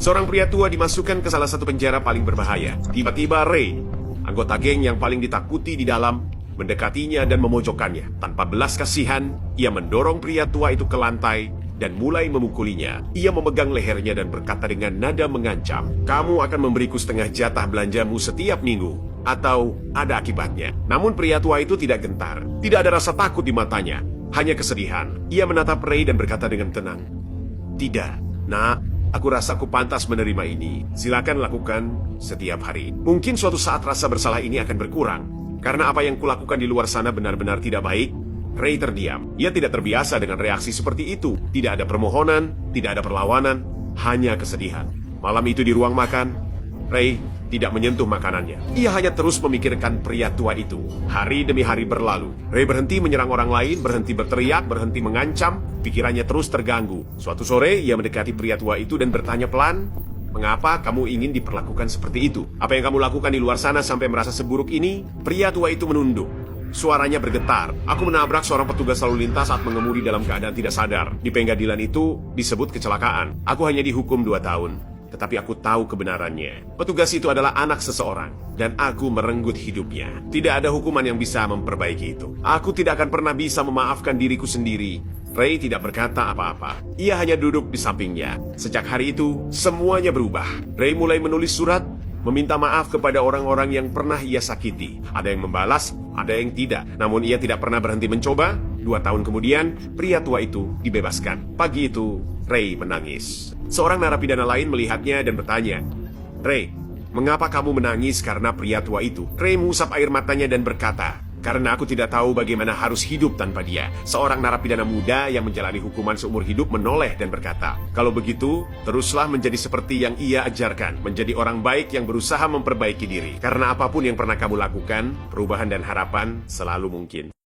Seorang pria tua dimasukkan ke salah satu penjara paling berbahaya. Tiba-tiba Ray, anggota geng yang paling ditakuti di dalam, mendekatinya dan memojokkannya. Tanpa belas kasihan, ia mendorong pria tua itu ke lantai dan mulai memukulinya. Ia memegang lehernya dan berkata dengan nada mengancam, "Kamu akan memberiku setengah jatah belanjamu setiap minggu, atau ada akibatnya." Namun pria tua itu tidak gentar. Tidak ada rasa takut di matanya, hanya kesedihan. Ia menatap Ray dan berkata dengan tenang, "Tidak, nak. Aku rasa aku pantas menerima ini. Silakan lakukan setiap hari. Mungkin suatu saat rasa bersalah ini akan berkurang. Karena apa yang kulakukan di luar sana benar-benar tidak baik." Ray terdiam. Ia tidak terbiasa dengan reaksi seperti itu. Tidak ada permohonan, tidak ada perlawanan, hanya kesedihan. Malam itu di ruang makan, Ray tidak menyentuh makanannya. Ia hanya terus memikirkan pria tua itu. Hari demi hari berlalu. Ray berhenti menyerang orang lain, berhenti berteriak, berhenti mengancam. Pikirannya terus terganggu. Suatu sore, ia mendekati pria tua itu dan bertanya pelan, "Mengapa kamu ingin diperlakukan seperti itu? Apa yang kamu lakukan di luar sana sampai merasa seburuk ini?" Pria tua itu menunduk. Suaranya bergetar. "Aku menabrak seorang petugas lalu lintas saat mengemudi dalam keadaan tidak sadar. Di pengadilan itu disebut kecelakaan. Aku hanya dihukum 2 tahun. Tetapi aku tahu kebenarannya. Petugas itu adalah anak seseorang, dan aku merenggut hidupnya. Tidak ada hukuman yang bisa memperbaiki itu. Aku tidak akan pernah bisa memaafkan diriku sendiri." Ray tidak berkata apa-apa. Ia hanya duduk di sampingnya. Sejak hari itu, semuanya berubah. Ray mulai menulis surat, meminta maaf kepada orang-orang yang pernah ia sakiti. Ada yang membalas, ada yang tidak. Namun ia tidak pernah berhenti mencoba. 2 tahun kemudian, pria tua itu dibebaskan. Pagi itu, Ray menangis. Seorang narapidana lain melihatnya dan bertanya, "Ray, mengapa kamu menangis karena pria tua itu?" Ray mengusap air matanya dan berkata, "Karena aku tidak tahu bagaimana harus hidup tanpa dia." Seorang narapidana muda yang menjalani hukuman seumur hidup menoleh dan berkata, "Kalau begitu, teruslah menjadi seperti yang ia ajarkan. Menjadi orang baik yang berusaha memperbaiki diri. Karena apapun yang pernah kamu lakukan, perubahan dan harapan selalu mungkin."